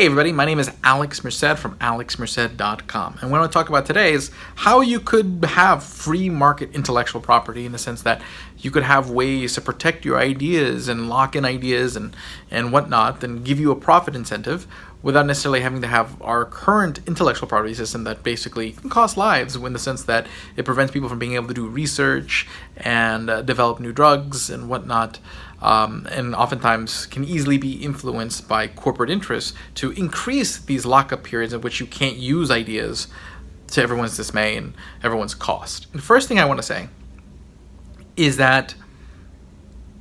Hey everybody, my name is Alex Merced from alexmerced.com, and what I want to talk about today is how you could have free market intellectual property, in the sense that you could have ways to protect your ideas and lock in ideas and whatnot, and give you a profit incentive without necessarily having to have our current intellectual property system that basically can cost lives, in the sense that it prevents people from being able to do research and develop new drugs and whatnot. And oftentimes can easily be influenced by corporate interests to increase these lockup periods in which you can't use ideas to everyone's dismay and everyone's cost. The first thing I want to say is that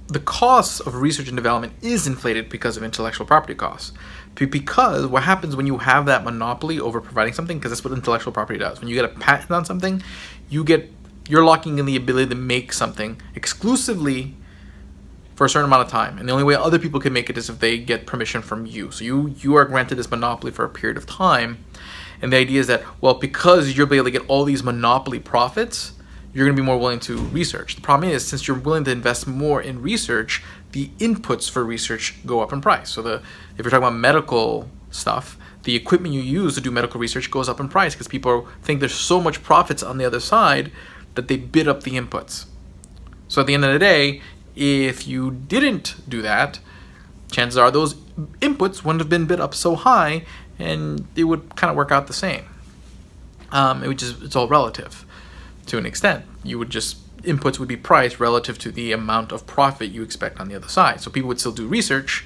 the cost of research and development is inflated because of intellectual property costs. Because what happens when you have that monopoly over providing something, because that's what intellectual property does. When you get a patent on something, you're locking in the ability to make something exclusively for a certain amount of time, and the only way other people can make it is if they get permission from you. So you are granted this monopoly for a period of time, and the idea is that, well, because you'll be able to get all these monopoly profits, you're going to be more willing to research. The problem is, since you're willing to invest more in research, the inputs for research go up in price. So if you're talking about medical stuff, the equipment you use to do medical research goes up in price because people think there's so much profits on the other side that they bid up the inputs. So at the end of the day, if you didn't do that, chances are those inputs wouldn't have been bid up so high, and it would kind of work out the same. It's all relative to an extent. Inputs would be priced relative to the amount of profit you expect on the other side. So people would still do research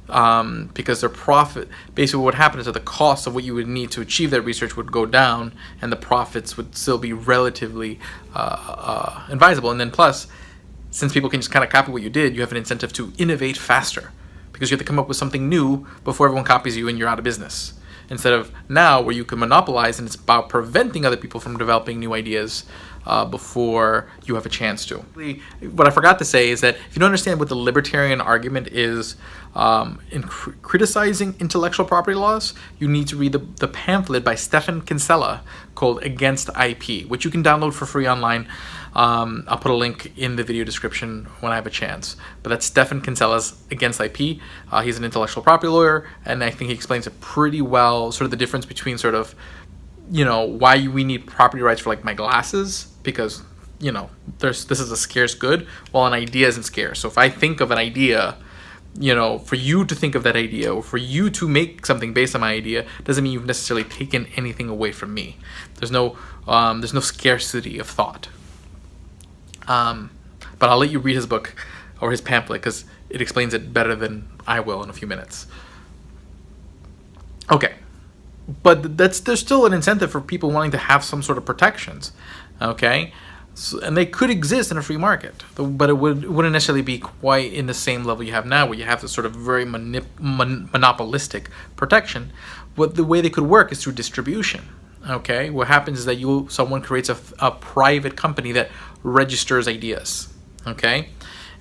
because their profit, basically what would happen is that the cost of what you would need to achieve that research would go down, and the profits would still be relatively advisable. And then plus, since people can just kind of copy what you did, you have an incentive to innovate faster, because you have to come up with something new before everyone copies you and you're out of business. Instead of now, where you can monopolize, and it's about preventing other people from developing new ideas before you have a chance to. What I forgot to say is that if you don't understand what the Libertarian Argument is in criticizing intellectual property laws, you need to read the pamphlet by Stefan Kinsella called Against IP, which you can download for free online. I'll put a link in the video description when I have a chance. But that's Stefan Kinsella's Against IP. He's an intellectual property lawyer, and I think he explains it pretty well, sort of the difference between why we need property rights for, like, my glasses, because, this is a scarce good, while an idea isn't scarce. So if I think of an idea, for you to think of that idea, or for you to make something based on my idea, doesn't mean you've necessarily taken anything away from me. There's no scarcity of thought. But I'll let you read his book or his pamphlet, because it explains it better than I will in a few minutes. Okay, but there's still an incentive for people wanting to have some sort of protections. Okay, and they could exist in a free market, but it wouldn't necessarily be quite in the same level you have now, where you have this sort of very monopolistic protection. But the way they could work is through distribution. Okay, what happens is that someone creates a private company that registers ideas, okay,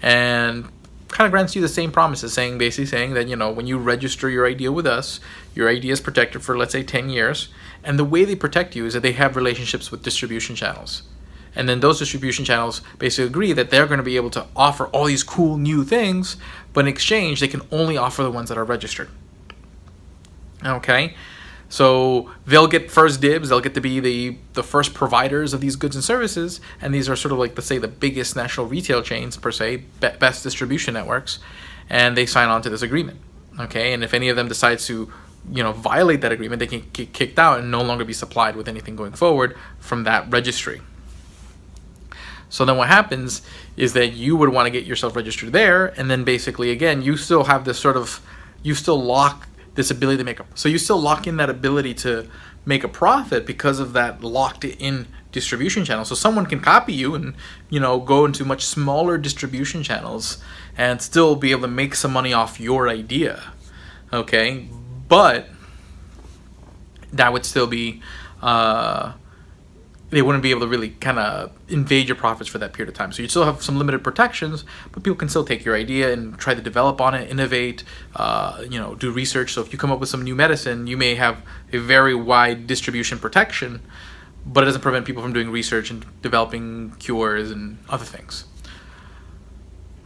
and kind of grants you the same promises, basically saying that, when you register your idea with us, your idea is protected for, let's say, 10 years, and the way they protect you is that they have relationships with distribution channels, and then those distribution channels basically agree that they're going to be able to offer all these cool new things, but in exchange they can only offer the ones that are registered. Okay, so they'll get first dibs, they'll get to be the first providers of these goods and services, and these are sort of like, let's say, the biggest national retail chains, per se, best distribution networks, and they sign on to this agreement. Okay, and if any of them decides to, violate that agreement, they can get kicked out and no longer be supplied with anything going forward from that registry. So then what happens is that you would want to get yourself registered there, and then basically, again, you still have this you still lock this ability to so you still lock in that ability to make a profit because of that locked in distribution channel. So someone can copy you and, go into much smaller distribution channels and still be able to make some money off your idea. Okay, but that would still be, they wouldn't be able to really kind of invade your profits for that period of time. So you still have some limited protections, but people can still take your idea and try to develop on it, innovate, do research. So if you come up with some new medicine, you may have a very wide distribution protection, but it doesn't prevent people from doing research and developing cures and other things.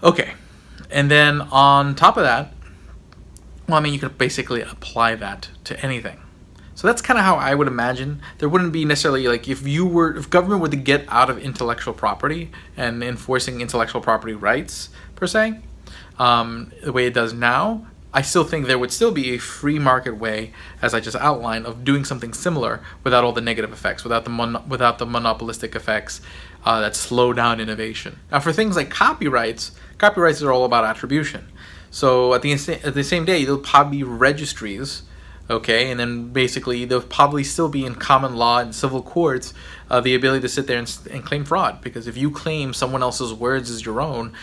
Okay, and then on top of that, Well, I mean, you could basically apply that to anything. So that's kind of how I would imagine. There wouldn't be necessarily, like, if government were to get out of intellectual property and enforcing intellectual property rights per se, the way it does now, I still think there would still be a free market way, as I just outlined, of doing something similar without all the negative effects, without the monopolistic effects that slow down innovation. Now, for things like copyrights are all about attribution. So at the same day, there'll probably be registries, okay, and then basically there'll probably still be in common law and civil courts the ability to sit there and claim fraud, because if you claim someone else's words as your own,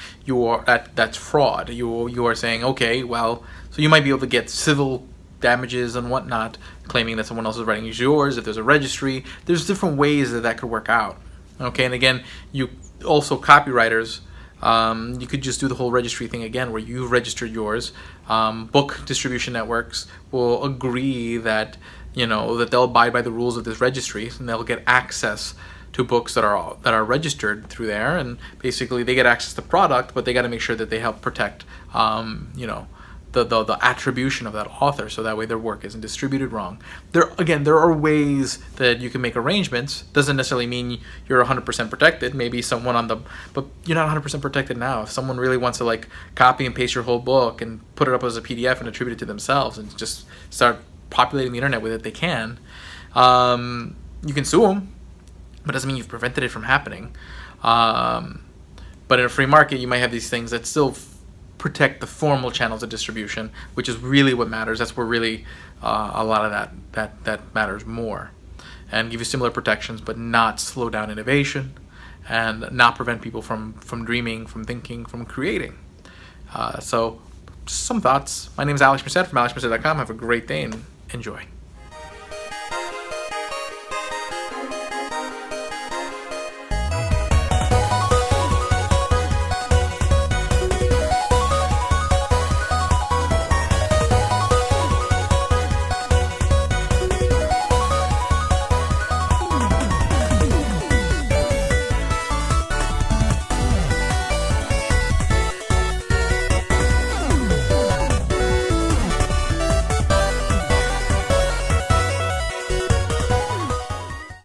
that's fraud. You are saying, okay, well, so you might be able to get civil damages and whatnot, claiming that someone else's writing is yours. If there's a registry, there's different ways that could work out. Okay, and again, you also copywriters. You could just do the whole registry thing again, where you've registered yours. Book distribution networks will agree that that they'll abide by the rules of this registry, and they'll get access to books that are registered through there, and basically they get access to product, but they got to make sure that they help protect the attribution of that author, so that way their work isn't distributed wrong. There are ways that you can make arrangements. Doesn't necessarily mean you're 100% protected. Maybe but you're not 100% protected now. If someone really wants to like copy and paste your whole book and put it up as a PDF and attribute it to themselves and just start populating the internet with it, they can. You can sue them, but it doesn't mean you've prevented it from happening. But in a free market, you might have these things that still protect the formal channels of distribution, which is really what matters. That's where really a lot of that matters more, and give you similar protections, but not slow down innovation and not prevent people from dreaming, from thinking, from creating. So some thoughts. My name is Alex Merced from alexmerced.com. Have a great day and enjoy.